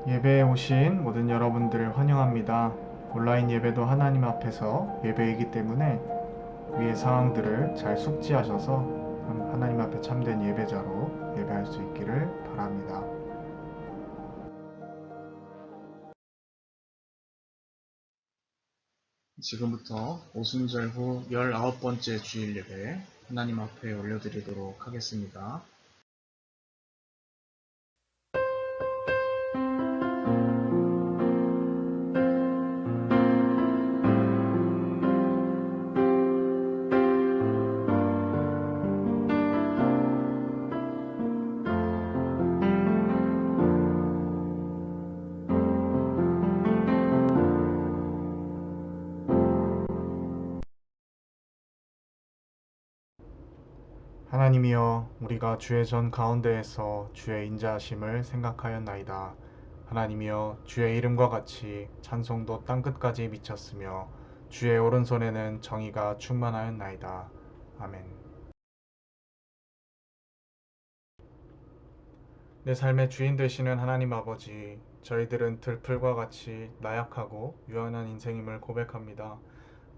예배에 오신 모든 여러분들을 환영합니다. 온라인 예배도 하나님 앞에서 예배이기 때문에 위의 상황들을 잘 숙지하셔서 하나님 앞에 참된 예배자로 예배할 수 있기를 바랍니다. 지금부터 오순절 후 19번째 주일 예배 하나님 앞에 올려드리도록 하겠습니다. 하나님이여, 우리가 주의 전 가운데에서 주의 인자하심을 생각하였나이다. 하나님이여, 주의 이름과 같이 찬송도 땅끝까지 미쳤으며 주의 오른손에는 정의가 충만하였나이다. 아멘. 내 삶의 주인 되시는 하나님 아버지, 저희들은 들풀과 같이 나약하고 유한한 인생임을 고백합니다.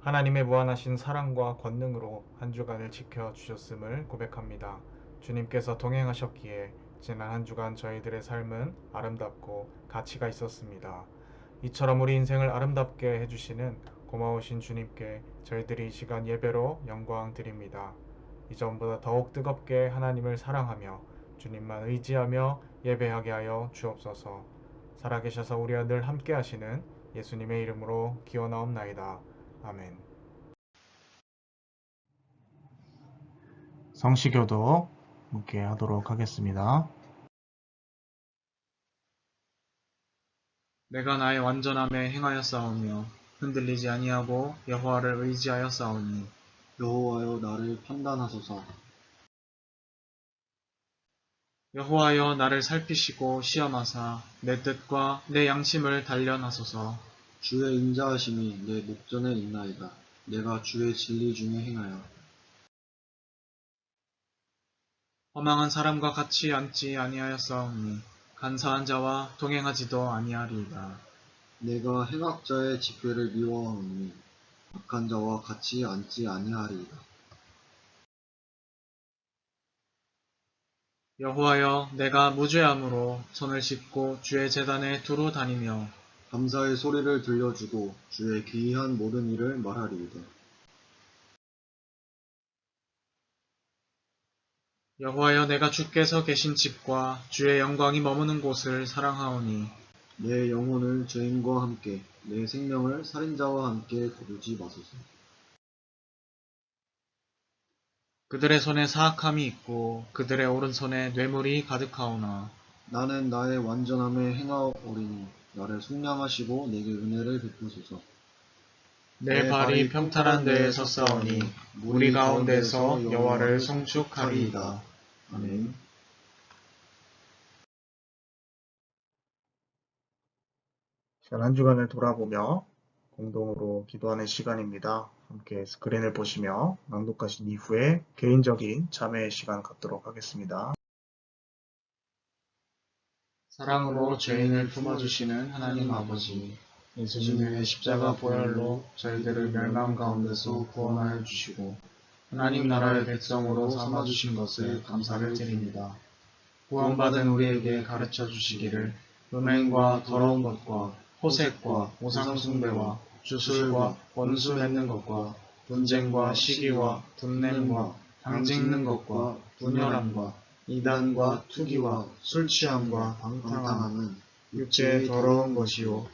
하나님의 무한하신 사랑과 권능으로 한 주간을 지켜주셨음을 고백합니다. 주님께서 동행하셨기에 지난 한 주간 저희들의 삶은 아름답고 가치가 있었습니다. 이처럼 우리 인생을 아름답게 해주시는 고마우신 주님께 저희들이 이 시간 예배로 영광 드립니다. 이전보다 더욱 뜨겁게 하나님을 사랑하며 주님만 의지하며 예배하게 하여 주옵소서. 살아계셔서 우리와 늘 함께 하시는 예수님의 이름으로 기원하옵나이다. 아멘. 성시교도 함께 하도록 하겠습니다. 내가 나의 완전함에 행하였사오며 흔들리지 아니하고 여호와를 의지하였사오니 여호와여 나를 판단하소서. 여호와여 나를 살피시고 시험하사 내 뜻과 내 양심을 단련하소서. 주의 인자하심이 내 목전에 있나이다. 내가 주의 진리 중에 행하여 허망한 사람과 같이 앉지 아니하였사오니 간사한 자와 동행하지도 아니하리이다. 내가 행악자의 집회를 미워하오니 악한 자와 같이 앉지 아니하리이다. 여호와여 내가 무죄함으로 손을 씻고 주의 제단에 두루 다니며 감사의 소리를 들려주고 주의 기이한 모든 일을 말하리이다. 여호와여 내가 주께서 계신 집과 주의 영광이 머무는 곳을 사랑하오니 내 영혼을 죄인과 함께 내 생명을 살인자와 함께 거두지 마소서. 그들의 손에 사악함이 있고 그들의 오른손에 뇌물이 가득하오나 나는 나의 완전함에 행하오리니 나를 속량하시고 내게 은혜를 베푸소서. 내 발이 평탄한 데에 섰사오니 무리 가운데서 여호와를 송축하리이다. 아멘. 한 주간을 돌아보며 공동으로 기도하는 시간입니다. 함께 스크린을 보시며 낭독하신 이후에 개인적인 참회의 시간 갖도록 하겠습니다. 사랑으로 죄인을 품어주시는 하나님 아버지, 예수님의 십자가 보혈로 저희들을 멸망 가운데서 구원하여 주시고 하나님 나라의 백성으로 삼아주신 것을 감사를 드립니다. 구원받은 우리에게 가르쳐 주시기를 음행과 더러운 것과 호색과 우상숭배와 주술과 원수 맺는 것과 분쟁과 시기와 분냄과 당짓는 것과 분열함과 이단과 투기와 술 취함과 방탕함은 육체의 더러운 것이요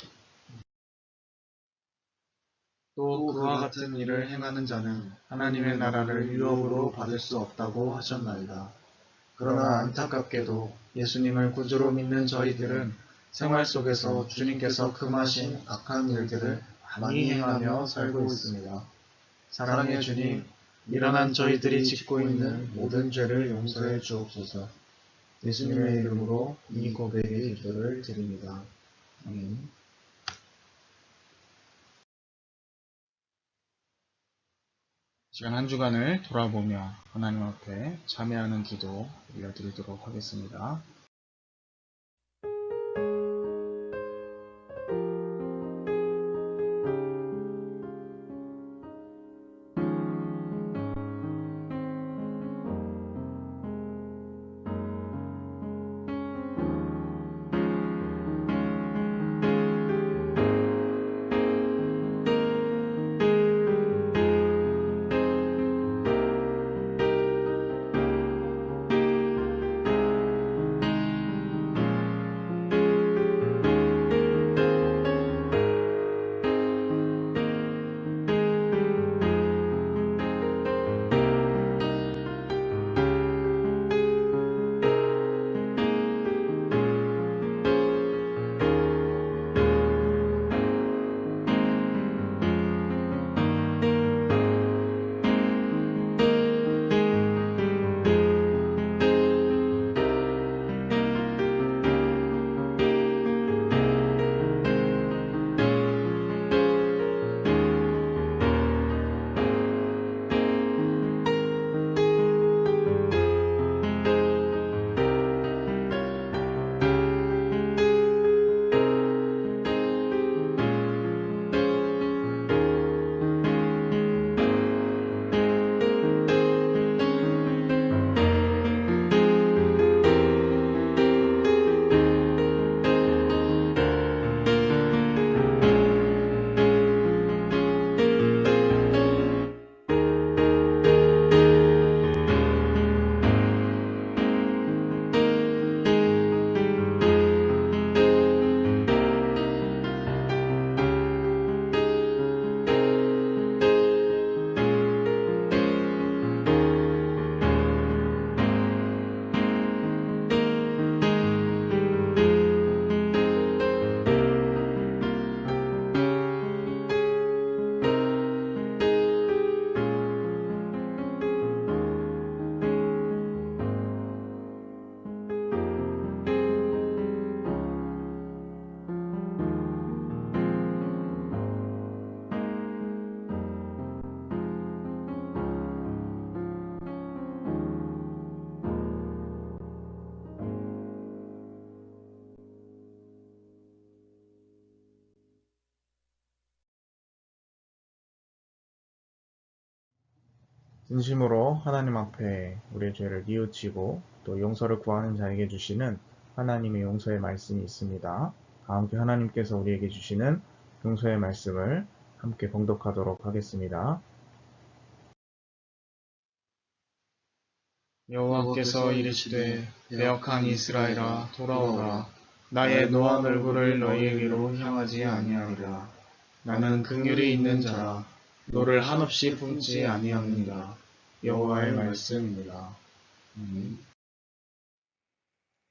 또 그와 같은 일을 행하는 자는 하나님의 나라를 유업으로 받을 수 없다고 하셨나이다. 그러나 안타깝게도 예수님을 구주로 믿는 저희들은 생활 속에서 주님께서 금하신 악한 일들을 많이 행하며 살고 있습니다. 사랑의 주님, 일어난 저희들이 짓고 있는 모든 죄를 용서해 주옵소서. 예수님의 이름으로 이 고백의 기도를 드립니다. 아멘. 시간 한 주간을 돌아보며 하나님 앞에 참여하는 기도 올려드리도록 하겠습니다. 진심으로 하나님 앞에 우리의 죄를 뉘우치고 또 용서를 구하는 자에게 주시는 하나님의 용서의 말씀이 있습니다. 다 함께 하나님께서 우리에게 주시는 용서의 말씀을 함께 봉독하도록 하겠습니다. 여호와께서 이르시되 배역한 이스라엘아 돌아오라. 나의 노한 얼굴을 너희에게로 향하지 아니하리라. 나는 긍휼이 있는 자라. 너를 한없이 품지 아니합니다. 여호와의 말씀입니다.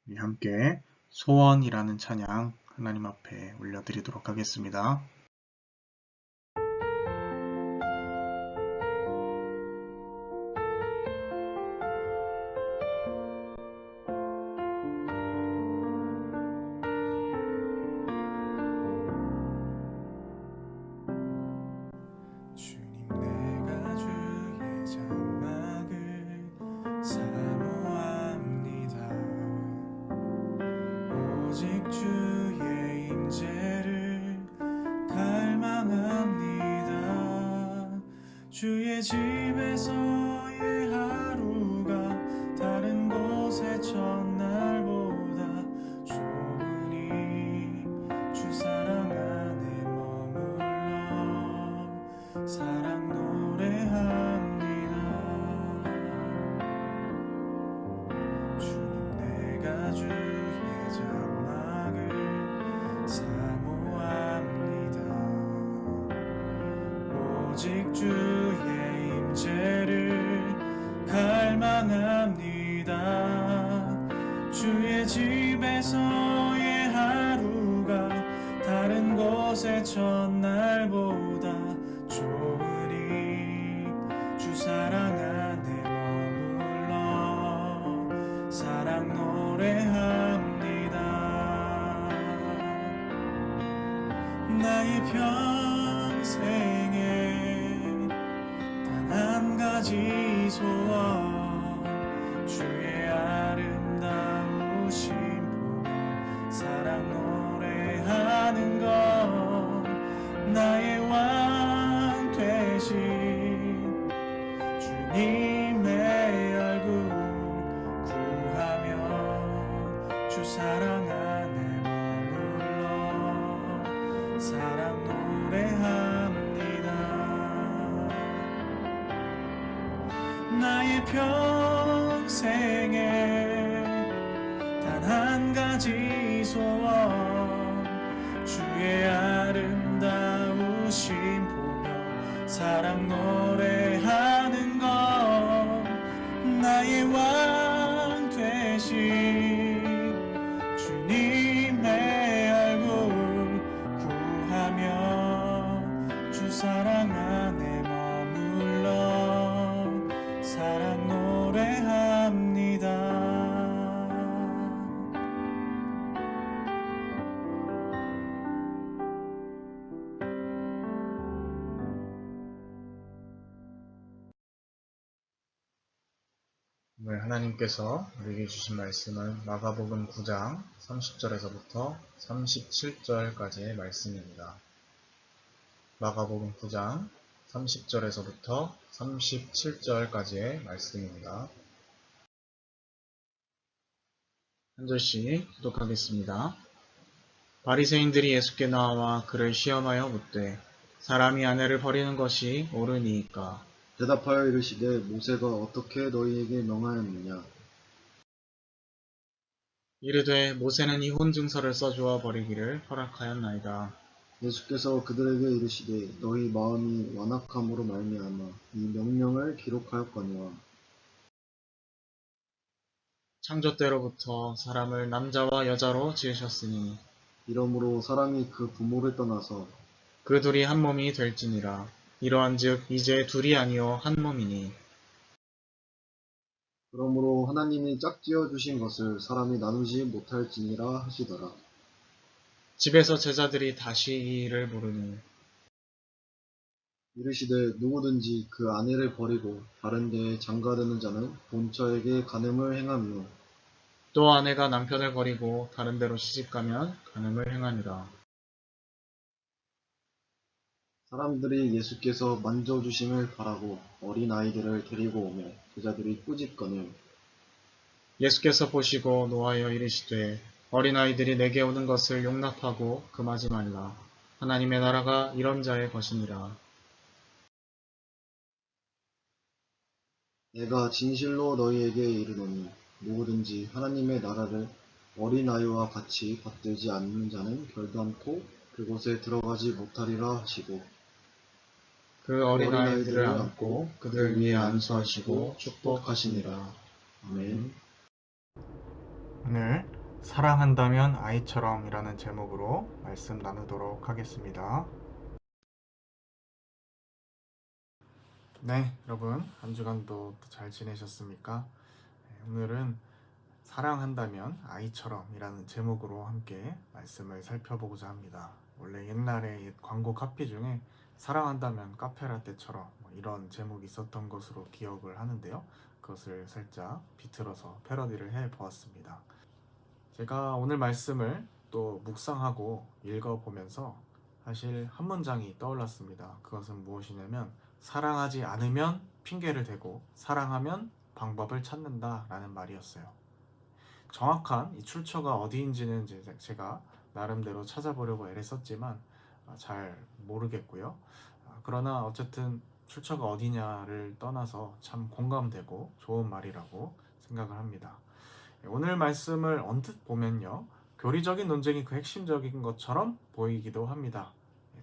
우리 함께 소원이라는 찬양 하나님 앞에 올려드리도록 하겠습니다. 주님 내가 주의 장막을 사모합니다. 오직 주의 임재를 갈망합니다. 주의 집에서의 하루가 다른 곳의 첫날보다 좋으니 주 사랑 안에 머물러 사랑 노래합니다. 주님 내가 주의 장막을 사모합니다. 오직 주의 임재를 갈망합니다. 주의 집에서의 하루가 다른 곳의 첫날보다 좋으니 주 사랑 안에 머물러 사랑 노래합니다. 나의 평생에 단 한 가지 소원 주의 아름다우심 보며 사랑 노래하는 것 나의 왕 되신 주님의 얼굴 구하며 주 사랑 안에 머물러 사랑 노래합니다. 나의 평생에 단 한 가지 소원 주의 아름다우심 보며 사랑 노래하는 것 나의 왕 되신 주님의 얼굴 구하며 주 사랑 안에 머물러 사랑 노래합니다. 오늘 하나님께서 우리에게 주신 말씀은 마가복음 9장 30절에서부터 37절까지의 말씀입니다. 마가복음 9장 30절에서부터 37절까지의 말씀입니다. 한 절씩 교독하겠습니다. 바리새인들이 예수께 나와 그를 시험하여 묻되 사람이 아내를 버리는 것이 옳으니이까? 대답하여 이르시되 모세가 어떻게 너희에게 명하였느냐. 이르되 모세는 이혼 증서를 써주어 버리기를 허락하였나이다. 예수께서 그들에게 이르시되 너희 마음이 완악함으로 말미암아 이 명령을 기록하였거니와. 창조 때로부터 사람을 남자와 여자로 지으셨으니 이러므로 사람이 그 부모를 떠나서 그 둘이 한 몸이 될지니라. 이러한즉 이제 둘이 아니요 한 몸이니. 그러므로 하나님이 짝지어 주신 것을 사람이 나누지 못할지니라 하시더라. 집에서 제자들이 다시 이 일을 물으니 이르시되 누구든지 그 아내를 버리고 다른 데에 장가드는 자는 본처에게 간음을 행하며 또 아내가 남편을 버리고 다른 데로 시집가면 간음을 행하니라. 사람들이 예수께서 만져주심을 바라고 어린아이들을 데리고 오며 제자들이 꾸짖거늘 예수께서 보시고 노하여 이르시되 어린아이들이 내게 오는 것을 용납하고 금하지 말라. 하나님의 나라가 이런 자의 것이니라. 내가 진실로 너희에게 이르노니 누구든지 하나님의 나라를 어린아이와 같이 받들지 않는 자는 결단코 그곳에 들어가지 못하리라 하시고 그 그 어린아이들을 어린아이들을 안고 그들 위에 안수하시고 축복하시니라. 아멘. 오늘 사랑한다면 아이처럼이라는 제목으로 말씀 나누도록 하겠습니다. 네, 여러분 한 주간도 잘 지내셨습니까? 오늘은 사랑한다면 아이처럼이라는 제목으로 함께 말씀을 살펴보고자 합니다. 원래 옛날에 옛 광고 카피 중에 사랑한다면 카페라떼처럼 이런 제목이 있었던 것으로 기억을 하는데요. 그것을 살짝 비틀어서 패러디를 해보았습니다. 제가 오늘 말씀을 또 묵상하고 읽어보면서 사실 한 문장이 떠올랐습니다. 그것은 무엇이냐면 사랑하지 않으면 핑계를 대고 사랑하면 방법을 찾는다라는 말이었어요. 정확한 이 출처가 어디인지는 이제 제가 나름대로 찾아보려고 애를 썼지만 잘 모르겠고요. 그러나 어쨌든 출처가 어디냐를 떠나서 참 공감되고 좋은 말이라고 생각을 합니다. 오늘 말씀을 언뜻 보면요, 교리적인 논쟁이 그 핵심적인 것처럼 보이기도 합니다.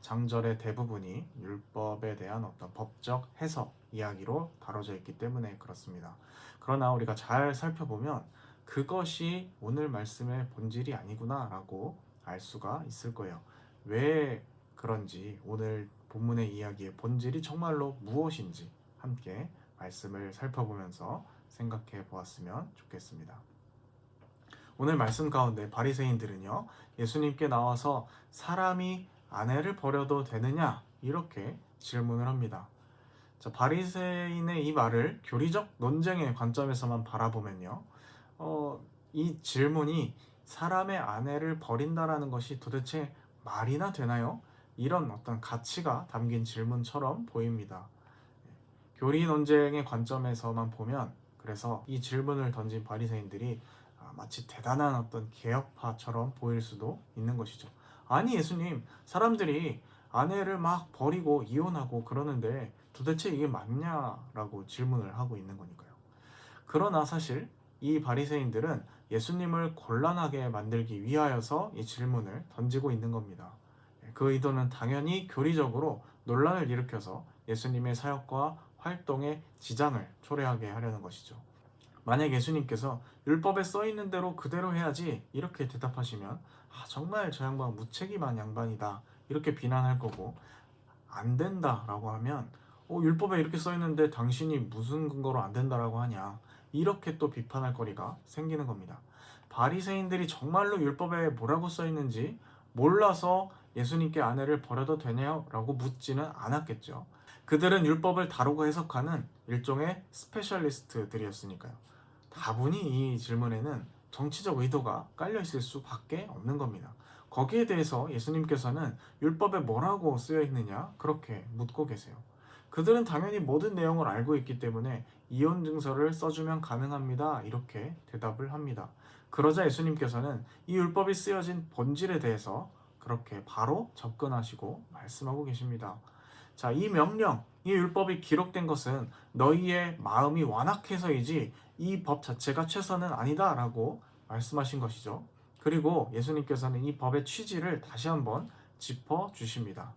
장절의 대부분이 율법에 대한 어떤 법적 해석 이야기로 다뤄져 있기 때문에 그렇습니다. 그러나 우리가 잘 살펴보면 그것이 오늘 말씀의 본질이 아니구나 라고 알 수가 있을 거예요. 왜 그런지, 오늘 본문의 이야기의 본질이 정말로 무엇인지 함께 말씀을 살펴보면서 생각해 보았으면 좋겠습니다. 오늘 말씀 가운데 바리새인들은요, 예수님께 나와서 사람이 아내를 버려도 되느냐 이렇게 질문을 합니다. 자, 바리새인의 이 말을 교리적 논쟁의 관점에서만 바라보면요, 이 질문이 사람의 아내를 버린다라는 것이 도대체 말이나 되나요? 이런 어떤 가치가 담긴 질문처럼 보입니다. 교리 논쟁의 관점에서만 보면 그래서 이 질문을 던진 바리새인들이 마치 대단한 어떤 개혁파처럼 보일 수도 있는 것이죠. 아니 예수님, 사람들이 아내를 막 버리고 이혼하고 그러는데 도대체 이게 맞냐라고 질문을 하고 있는 거니까요. 그러나 사실 이 바리새인들은 예수님을 곤란하게 만들기 위하여서 이 질문을 던지고 있는 겁니다. 그 의도는 당연히 교리적으로 논란을 일으켜서 예수님의 사역과 활동에 지장을 초래하게 하려는 것이죠. 만약 예수님께서 율법에 써 있는 대로 그대로 해야지 이렇게 대답하시면 정말 저 양반 무책임한 양반이다 이렇게 비난할 거고, 안 된다라고 하면 율법에 이렇게 써 있는데 당신이 무슨 근거로 안 된다라고 하냐 이렇게 또 비판할 거리가 생기는 겁니다. 바리새인들이 정말로 율법에 뭐라고 써 있는지 몰라서 예수님께 아내를 버려도 되냐요? 라고 묻지는 않았겠죠. 그들은 율법을 다루고 해석하는 일종의 스페셜리스트들이었으니까요. 다분히 이 질문에는 정치적 의도가 깔려 있을 수밖에 없는 겁니다. 거기에 대해서 예수님께서는 율법에 뭐라고 쓰여 있느냐 그렇게 묻고 계세요. 그들은 당연히 모든 내용을 알고 있기 때문에 이혼 증서를 써주면 가능합니다 이렇게 대답을 합니다. 그러자 예수님께서는 이 율법이 쓰여진 본질에 대해서 그렇게 바로 접근하시고 말씀하고 계십니다. 자, 이 명령, 이 율법이 기록된 것은 너희의 마음이 완악해서이지 이 법 자체가 최선은 아니다라고 말씀하신 것이죠. 그리고 예수님께서는 이 법의 취지를 다시 한번 짚어 주십니다.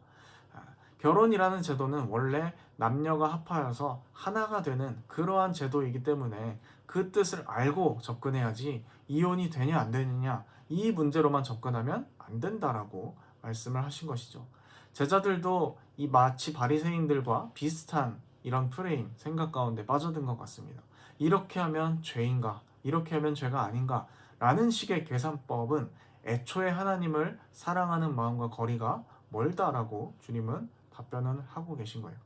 결혼이라는 제도는 원래 남녀가 합하여서 하나가 되는 그러한 제도이기 때문에 그 뜻을 알고 접근해야지 이혼이 되냐 안 되느냐 이 문제로만 접근하면 안 된다라고 말씀을 하신 것이죠. 제자들도 이 마치 바리새인들과 비슷한 이런 프레임, 생각 가운데 빠져든 것 같습니다. 이렇게 하면 죄인가? 이렇게 하면 죄가 아닌가? 라는 식의 계산법은 애초에 하나님을 사랑하는 마음과 거리가 멀다라고 주님은 답변을 하고 계신 거예요.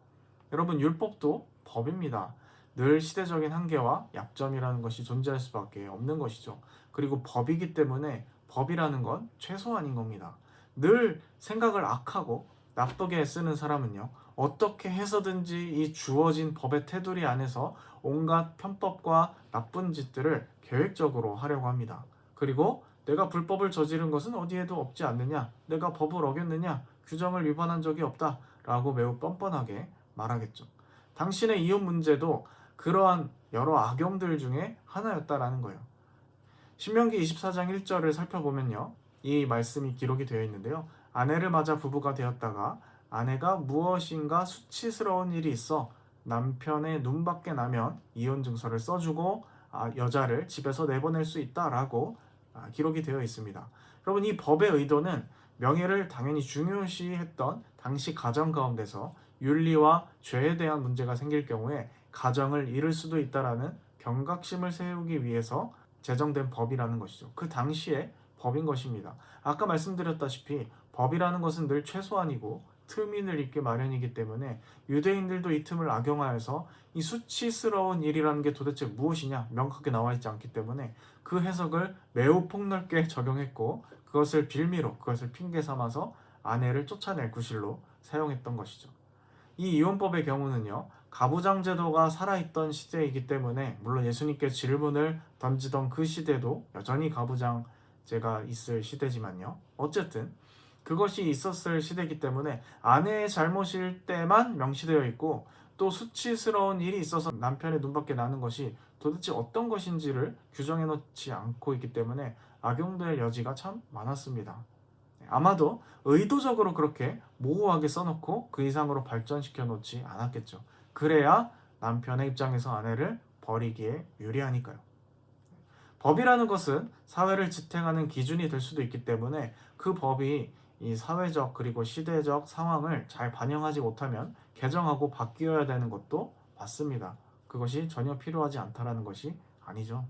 여러분, 율법도 법입니다. 늘 시대적인 한계와 약점이라는 것이 존재할 수밖에 없는 것이죠. 그리고 법이기 때문에 법이라는 건 최소한인 겁니다. 늘 생각을 악하고 나쁘게 쓰는 사람은요, 어떻게 해서든지 이 주어진 법의 테두리 안에서 온갖 편법과 나쁜 짓들을 계획적으로 하려고 합니다. 그리고 내가 불법을 저지른 것은 어디에도 없지 않느냐, 내가 법을 어겼느냐, 규정을 위반한 적이 없다 라고 매우 뻔뻔하게 말하겠죠. 당신의 이혼 문제도 그러한 여러 악용들 중에 하나였다라는 거예요. 신명기 24장 1절을 살펴보면요, 이 말씀이 기록이 되어 있는데요. 아내를 맞아 부부가 되었다가 아내가 무엇인가 수치스러운 일이 있어 남편의 눈밖에 나면 이혼 증서를 써주고 여자를 집에서 내보낼 수 있다라고 기록이 되어 있습니다. 여러분, 이 법의 의도는 명예를 당연히 중요시했던 당시 가정 가운데서 윤리와 죄에 대한 문제가 생길 경우에 가정을 잃을 수도 있다라는 경각심을 세우기 위해서 제정된 법이라는 것이죠. 그 당시에 법인 것입니다. 아까 말씀드렸다시피 법이라는 것은 늘 최소한이고 틈이 늘 있게 마련이기 때문에 유대인들도 이 틈을 악용하여서 이 수치스러운 일이라는 게 도대체 무엇이냐 명확하게 나와 있지 않기 때문에 그 해석을 매우 폭넓게 적용했고, 그것을 빌미로, 그것을 핑계 삼아서 아내를 쫓아낼 구실로 사용했던 것이죠. 이 이혼법의 경우는요, 가부장 제도가 살아있던 시대이기 때문에, 물론 예수님께 질문을 던지던 그 시대도 여전히 가부장제가 있을 시대지만요, 어쨌든 그것이 있었을 시대이기 때문에 아내의 잘못일 때만 명시되어 있고, 또 수치스러운 일이 있어서 남편의 눈밖에 나는 것이 도대체 어떤 것인지를 규정해 놓지 않고 있기 때문에 악용될 여지가 참 많았습니다. 아마도 의도적으로 그렇게 모호하게 써놓고 그 이상으로 발전시켜 놓지 않았겠죠. 그래야 남편의 입장에서 아내를 버리기에 유리하니까요. 법이라는 것은 사회를 지탱하는 기준이 될 수도 있기 때문에 그 법이 이 사회적 그리고 시대적 상황을 잘 반영하지 못하면 개정하고 바뀌어야 되는 것도 맞습니다. 그것이 전혀 필요하지 않다라는 것이 아니죠.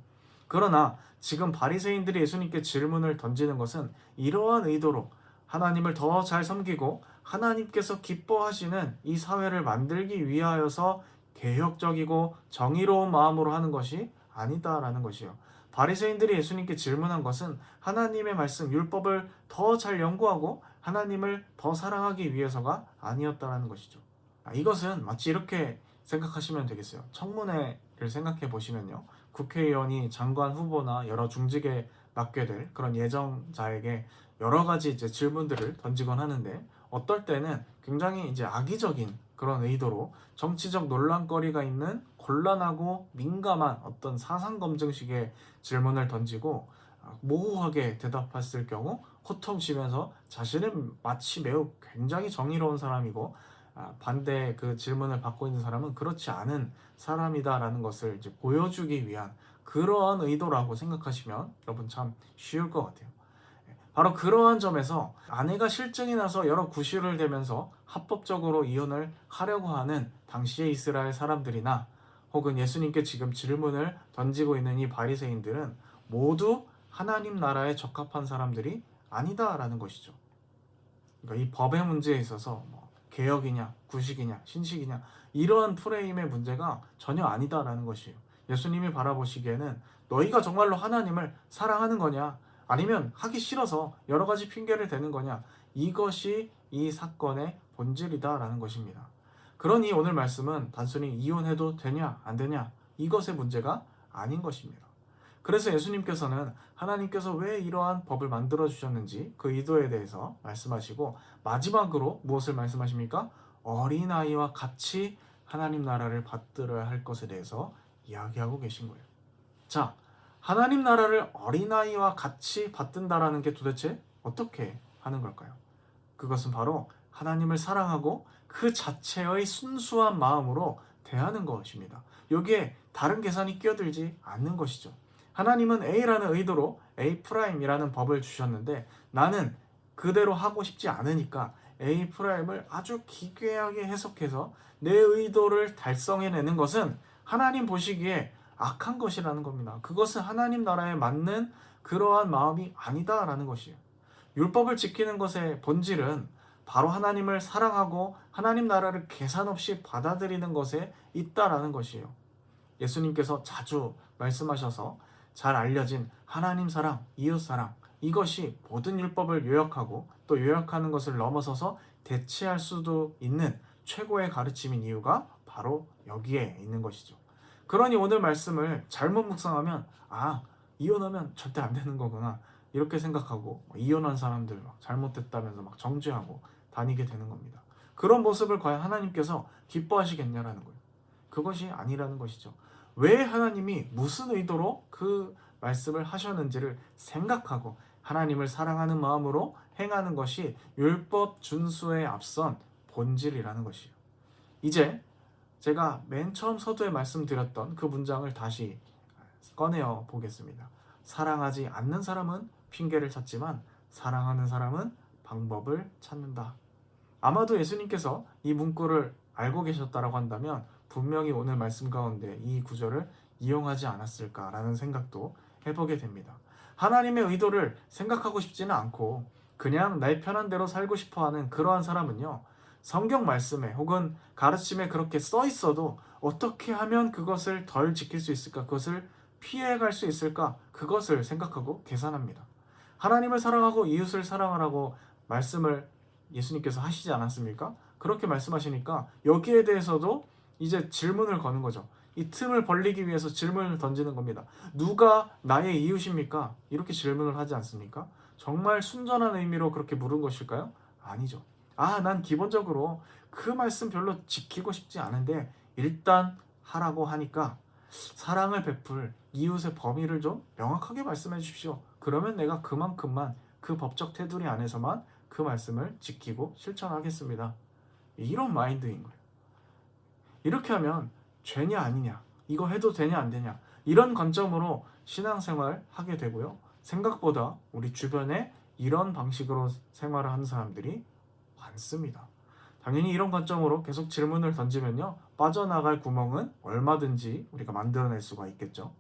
그러나 지금 바리새인들이 예수님께 질문을 던지는 것은 이러한 의도로 하나님을 더 잘 섬기고 하나님께서 기뻐하시는 이 사회를 만들기 위하여서 개혁적이고 정의로운 마음으로 하는 것이 아니다라는 것이요. 바리새인들이 예수님께 질문한 것은 하나님의 말씀, 율법을 더 잘 연구하고 하나님을 더 사랑하기 위해서가 아니었다라는 것이죠. 이것은 마치 이렇게 생각하시면 되겠어요. 청문회를 생각해 보시면요, 국회의원이 장관 후보나 여러 중직에 맡게 될 그런 예정자에게 여러 가지 이제 질문들을 던지곤 하는데, 어떨 때는 굉장히 이제 악의적인 그런 의도로 정치적 논란거리가 있는 곤란하고 민감한 어떤 사상 검증식의 질문을 던지고 모호하게 대답했을 경우 호통치면서 자신은 마치 매우 굉장히 정의로운 사람이고 반대 그 질문을 받고 있는 사람은 그렇지 않은 사람이다라는 것을 이제 보여주기 위한 그러한 의도라고 생각하시면 여러분 참 쉬울 것 같아요. 바로 그러한 점에서 아내가 실증이 나서 여러 구실을 대면서 합법적으로 이혼을 하려고 하는 당시의 이스라엘 사람들이나 혹은 예수님께 지금 질문을 던지고 있는 이 바리새인들은 모두 하나님 나라에 적합한 사람들이 아니다라는 것이죠. 그러니까 이 법의 문제에 있어서 개혁이냐 구식이냐 신식이냐 이러한 프레임의 문제가 전혀 아니다라는 것이에요. 예수님이 바라보시기에는 너희가 정말로 하나님을 사랑하는 거냐, 아니면 하기 싫어서 여러 가지 핑계를 대는 거냐, 이것이 이 사건의 본질이다라는 것입니다. 그러니 오늘 말씀은 단순히 이혼해도 되냐 안 되냐 이것의 문제가 아닌 것입니다. 그래서 예수님께서는 하나님께서 왜 이러한 법을 만들어 주셨는지 그 의도에 대해서 말씀하시고, 마지막으로 무엇을 말씀하십니까? 어린아이와 같이 하나님 나라를 받들어야 할 것에 대해서 이야기하고 계신 거예요. 자, 하나님 나라를 어린아이와 같이 받든다라는 게 도대체 어떻게 하는 걸까요? 그것은 바로 하나님을 사랑하고 그 자체의 순수한 마음으로 대하는 것입니다. 여기에 다른 계산이 끼어들지 않는 것이죠. 하나님은 A라는 의도로 A'이라는 법을 주셨는데 나는 그대로 하고 싶지 않으니까 A'을 아주 기괴하게 해석해서 내 의도를 달성해내는 것은 하나님 보시기에 악한 것이라는 겁니다. 그것은 하나님 나라에 맞는 그러한 마음이 아니다라는 것이에요. 율법을 지키는 것의 본질은 바로 하나님을 사랑하고 하나님 나라를 계산 없이 받아들이는 것에 있다라는 것이에요. 예수님께서 자주 말씀하셔서 잘 알려진 하나님 사랑, 이웃 사랑, 이것이 모든 율법을 요약하고 또 요약하는 것을 넘어서서 대체할 수도 있는 최고의 가르침인 이유가 바로 여기에 있는 것이죠. 그러니 오늘 말씀을 잘못 묵상하면 이혼하면 절대 안 되는 거구나 이렇게 생각하고 이혼한 사람들 막 잘못됐다면서 막 정죄하고 다니게 되는 겁니다. 그런 모습을 과연 하나님께서 기뻐하시겠냐라는 거예요. 그것이 아니라는 것이죠. 왜 하나님이 무슨 의도로 그 말씀을 하셨는지를 생각하고 하나님을 사랑하는 마음으로 행하는 것이 율법 준수에 앞선 본질이라는 것이에요. 이제 제가 맨 처음 서두에 말씀드렸던 그 문장을 다시 꺼내어 보겠습니다. 사랑하지 않는 사람은 핑계를 찾지만 사랑하는 사람은 방법을 찾는다. 아마도 예수님께서 이 문구를 알고 계셨다라고 한다면 분명히 오늘 말씀 가운데 이 구절을 이용하지 않았을까라는 생각도 해보게 됩니다. 하나님의 의도를 생각하고 싶지는 않고 그냥 내 편한 대로 살고 싶어하는 그러한 사람은요, 성경 말씀에 혹은 가르침에 그렇게 써 있어도 어떻게 하면 그것을 덜 지킬 수 있을까, 그것을 피해갈 수 있을까, 그것을 생각하고 계산합니다. 하나님을 사랑하고 이웃을 사랑하라고 말씀을 예수님께서 하시지 않았습니까? 그렇게 말씀하시니까 여기에 대해서도 이제 질문을 거는 거죠. 이 틈을 벌리기 위해서 질문을 던지는 겁니다. 누가 나의 이웃입니까? 이렇게 질문을 하지 않습니까? 정말 순전한 의미로 그렇게 물은 것일까요? 아니죠. 난 기본적으로 그 말씀 별로 지키고 싶지 않은데 일단 하라고 하니까 사랑을 베풀 이웃의 범위를 좀 명확하게 말씀해 주십시오. 그러면 내가 그만큼만 그 법적 테두리 안에서만 그 말씀을 지키고 실천하겠습니다. 이런 마인드인 거예요. 이렇게 하면 죄냐 아니냐, 이거 해도 되냐 안 되냐, 이런 관점으로 신앙생활 하게 되고요. 생각보다 우리 주변에 이런 방식으로 생활을 하는 사람들이 많습니다. 당연히 이런 관점으로 계속 질문을 던지면요, 빠져나갈 구멍은 얼마든지 우리가 만들어낼 수가 있겠죠.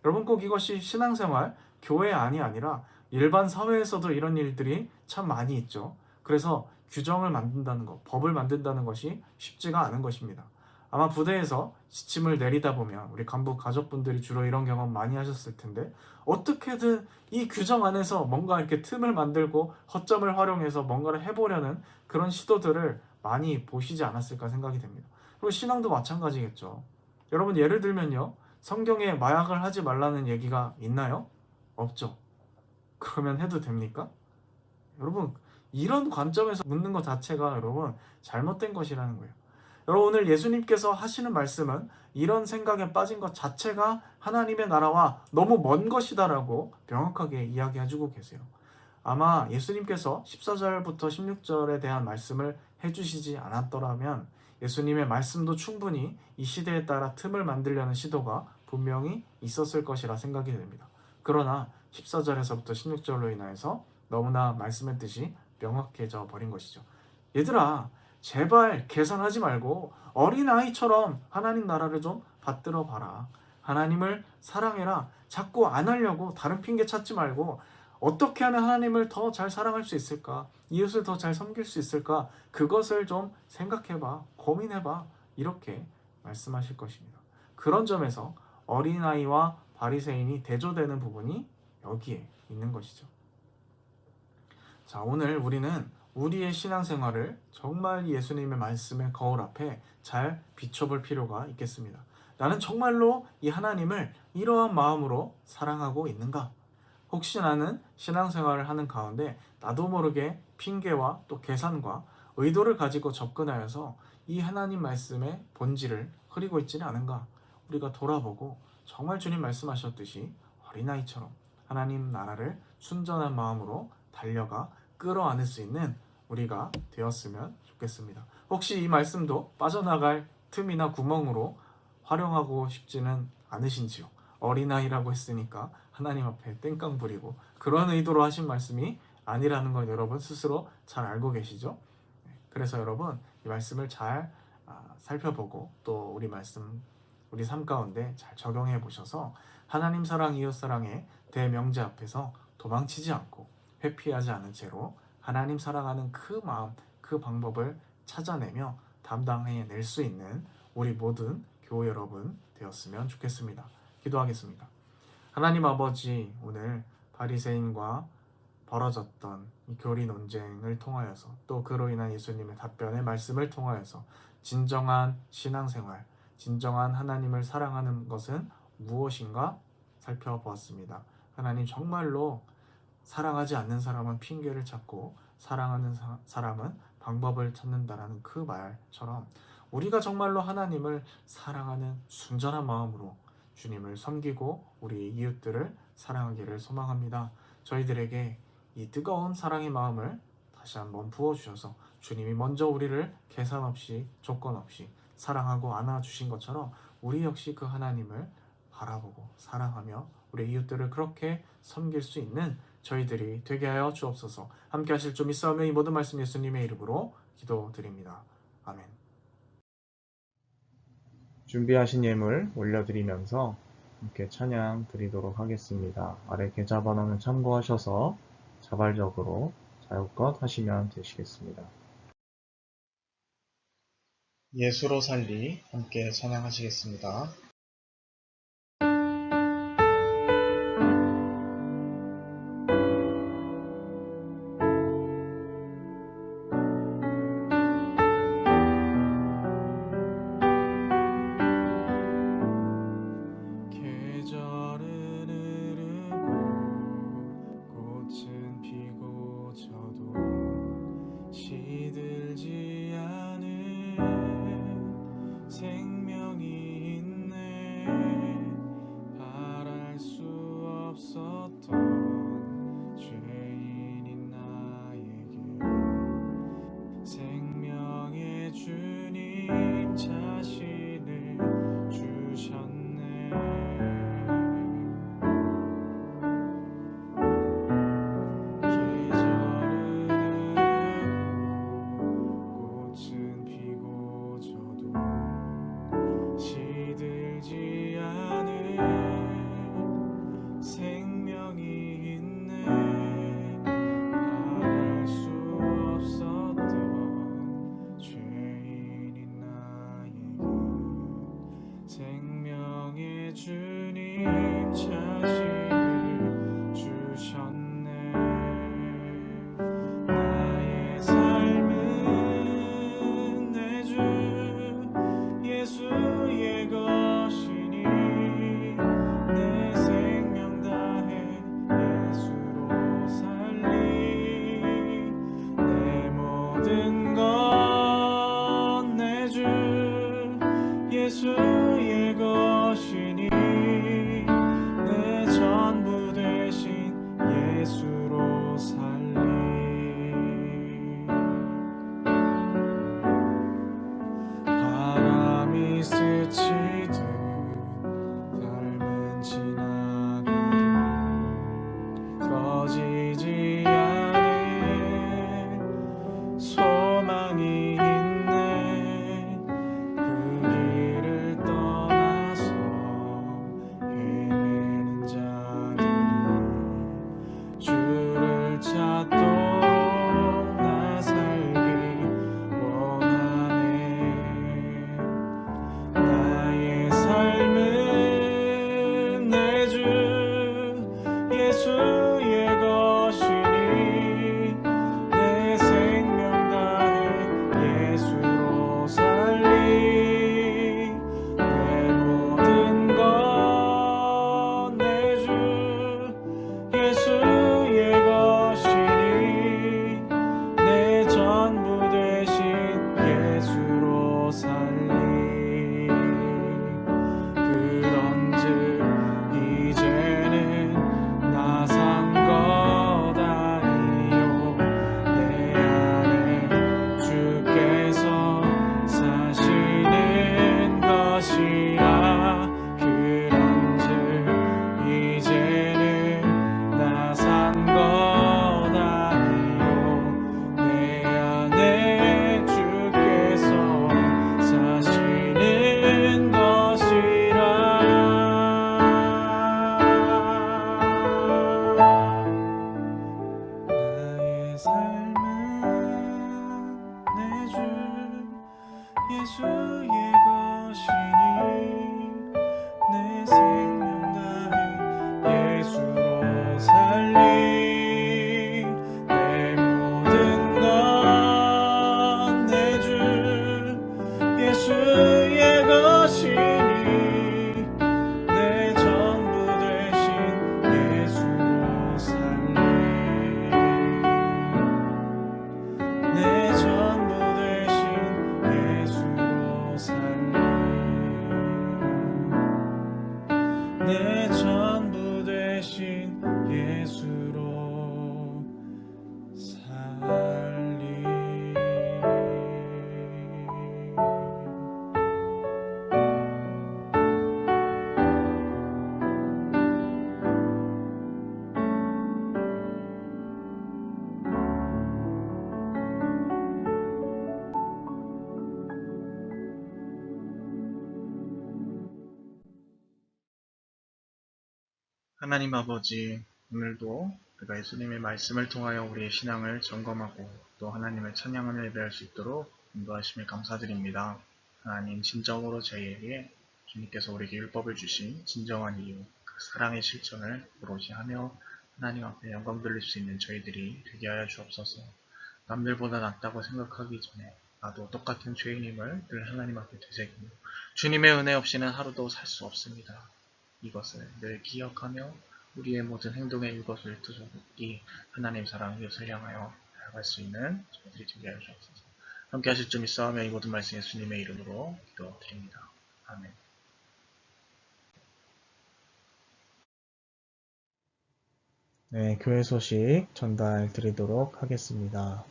여러분, 꼭 이것이 신앙생활, 교회 안이 아니라 일반 사회에서도 이런 일들이 참 많이 있죠. 그래서 규정을 만든다는 것, 법을 만든다는 것이 쉽지가 않은 것입니다. 아마 부대에서 지침을 내리다 보면 우리 간부 가족분들이 주로 이런 경험 많이 하셨을 텐데, 어떻게든 이 규정 안에서 뭔가 이렇게 틈을 만들고 허점을 활용해서 뭔가를 해보려는 그런 시도들을 많이 보시지 않았을까 생각이 됩니다. 그리고 신앙도 마찬가지겠죠. 여러분, 예를 들면요, 성경에 마약을 하지 말라는 얘기가 있나요? 없죠. 그러면 해도 됩니까? 여러분, 이런 관점에서 묻는 것 자체가 여러분 잘못된 것이라는 거예요. 여러분, 오늘 예수님께서 하시는 말씀은 이런 생각에 빠진 것 자체가 하나님의 나라와 너무 먼 것이다라고 명확하게 이야기해주고 계세요. 아마 예수님께서 14절부터 16절에 대한 말씀을 해주시지 않았더라면 예수님의 말씀도 충분히 이 시대에 따라 틈을 만들려는 시도가 분명히 있었을 것이라 생각이 됩니다. 그러나 14절에서부터 16절로 인하여서 너무나 말씀했듯이 명확해져 버린 것이죠. 얘들아, 제발 계산하지 말고 어린아이처럼 하나님 나라를 좀 받들어 봐라. 하나님을 사랑해라. 자꾸 안 하려고 다른 핑계 찾지 말고 어떻게 하면 하나님을 더 잘 사랑할 수 있을까? 이웃을 더 잘 섬길 수 있을까? 그것을 좀 생각해봐. 고민해봐. 이렇게 말씀하실 것입니다. 그런 점에서 어린아이와 바리새인이 대조되는 부분이 여기에 있는 것이죠. 자, 오늘 우리는 우리의 신앙생활을 정말 예수님의 말씀의 거울 앞에 잘 비춰볼 필요가 있겠습니다. 나는 정말로 이 하나님을 이러한 마음으로 사랑하고 있는가? 혹시 나는 신앙생활을 하는 가운데 나도 모르게 핑계와 또 계산과 의도를 가지고 접근하여서 이 하나님 말씀의 본질을 흐리고 있지는 않은가? 우리가 돌아보고 정말 주님 말씀하셨듯이 어린아이처럼 하나님 나라를 순전한 마음으로 달려가 끌어안을 수 있는 우리가 되었으면 좋겠습니다. 혹시 이 말씀도 빠져나갈 틈이나 구멍으로 활용하고 싶지는 않으신지요? 어린아이라고 했으니까 하나님 앞에 땡깡 부리고 그런 의도로 하신 말씀이 아니라는 걸 여러분 스스로 잘 알고 계시죠? 그래서 여러분, 이 말씀을 잘 살펴보고 또 우리 삶 가운데 잘 적용해 보셔서 하나님 사랑, 이웃 사랑의 대명제 앞에서 도망치지 않고 회피하지 않은 채로 하나님 사랑하는 그 마음, 그 방법을 찾아내며 담당해낼 수 있는 우리 모든 교회 여러분 되었으면 좋겠습니다. 기도하겠습니다. 하나님 아버지, 오늘 바리새인과 벌어졌던 이 교리 논쟁을 통하여서 또 그로 인한 예수님의 답변의 말씀을 통하여서 진정한 신앙생활, 진정한 하나님을 사랑하는 것은 무엇인가 살펴보았습니다. 하나님 정말로 사랑하지 않는 사람은 핑계를 찾고 사랑하는 사람은 방법을 찾는다라는 그 말처럼 우리가 정말로 하나님을 사랑하는 순전한 마음으로 주님을 섬기고 우리 이웃들을 사랑하기를 소망합니다. 저희들에게 이 뜨거운 사랑의 마음을 다시 한번 부어주셔서 주님이 먼저 우리를 계산 없이 조건 없이 사랑하고 안아주신 것처럼 우리 역시 그 하나님을 바라보고 사랑하며 우리 이웃들을 그렇게 섬길 수 있는 저희들이 되게 하여 주옵소서. 함께 하실 줄 믿사오며 이 모든 말씀 예수님의 이름으로 기도드립니다. 아멘. 준비하신 예물 올려드리면서 함께 찬양 드리도록 하겠습니다. 아래 계좌번호는 참고하셔서 자발적으로 자유껏 하시면 되시겠습니다. 예수로 살리 함께 찬양하시겠습니다. 예수의 것이니 내 전부 되신 예수로 살리. 바람이 스치듯 삶은 지나가도 꺼지지 않은 소망이 있네. 그 길을 떠나서 헤매는 자들이 주를 찾도록 나 살기 원하네. 나의 삶은 내 주 예수의 것이니 내 생명 다해 예수로 살리. 내 모든 것 내 주 예수의 것이니 내 전부 되신 예수로 살리. 그런즉 이제는 나 산 것 아니요 내 안에 주께서 사시는 것이라. 그런즉 이제는 나 산 것 아니요 내 안에 주께서 사시는 것이라. 나의 삶은 내 주 예수의 것이니 내 생명 다해 예수로 살리. 내 모든 것 내 주 예수의 것이니 내 전부 되신 예수로 살리. 내 모든 것 내 주 예수의 것이니 내 생명 다해 예수로 살리. 그 런즉 이제는 나 산 것 아니요 내 안에 주께서 사시는 것이라. 그런즉 이제는 나 산 것 아니요 내 안에 주께서 사시는 것이라. 하나님 아버지, 오늘도 우리가 예수님의 말씀을 통하여 우리의 신앙을 점검하고 또 하나님의 찬양을 예배할 수 있도록 인도하심을 감사드립니다. 하나님, 진정으로 저희에게 주님께서 우리에게 율법을 주신 진정한 이유, 그 사랑의 실천을 오롯이 하며 하나님 앞에 영광 돌릴 수 있는 저희들이 되게 하여 주옵소서. 남들보다 낫다고 생각하기 전에 나도 똑같은 죄인임을 늘 하나님 앞에 되새기며 주님의 은혜 없이는 하루도 살 수 없습니다. 이것을 늘 기억하며 우리의 모든 행동에 이것을 두서기 하나님 사랑 이웃을 향하여 나아갈 수 있는 저희들이 되게 하여 주옵소서. 함께 하실 줄 믿사오며 이 모든 말씀 예수님의 이름으로 기도드립니다. 아멘. 네, 교회 소식 전달 드리도록 하겠습니다.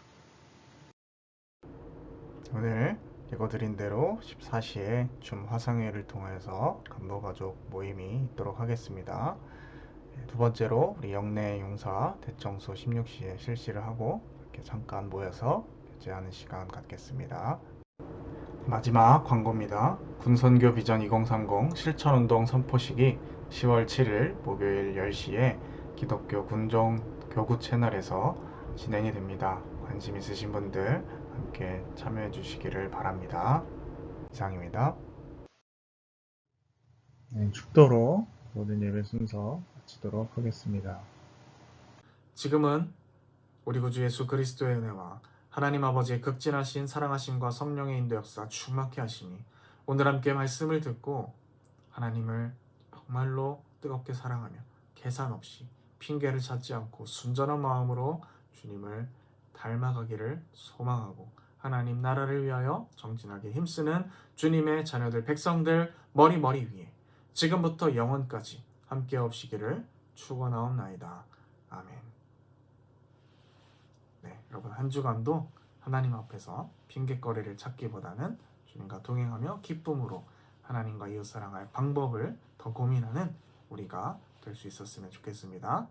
오늘 읽어드린 대로 14시에 줌 화상회를 통해서 간부가족 모임이 있도록 하겠습니다. 두 번째로 우리 영내 용사 대청소 16시에 실시를 하고 이렇게 잠깐 모여서 교제하는 시간 갖겠습니다. 마지막 광고입니다. 군선교 비전 2030 실천운동 선포식이 10월 7일 목요일 10시에 기독교 군종 교구 채널에서 진행이 됩니다. 관심 있으신 분들 함께 참여해 주시기를 바랍니다. 이상입니다. 축도로 모든 예배 순서 마치도록 하겠습니다. 지금은 우리 구주 예수 그리스도의 은혜와 하나님 아버지의 극진하신 사랑하심과 성령의 인도 역사 충만케 하시니 오늘 함께 말씀을 듣고 하나님을 정말로 뜨겁게 사랑하며 계산 없이 핑계를 찾지 않고 순전한 마음으로 주님을 닮아가기를 소망하고 하나님 나라를 위하여 정진하게 힘쓰는 주님의 자녀들 백성들 머리 위에 지금부터 영원까지 함께 하시기를 축원하옵나이다. 아멘. 네, 여러분 한 주간도 하나님 앞에서 핑계거리를 찾기보다는 주님과 동행하며 기쁨으로 하나님과 이웃 사랑할 방법을 더 고민하는 우리가 될 수 있었으면 좋겠습니다.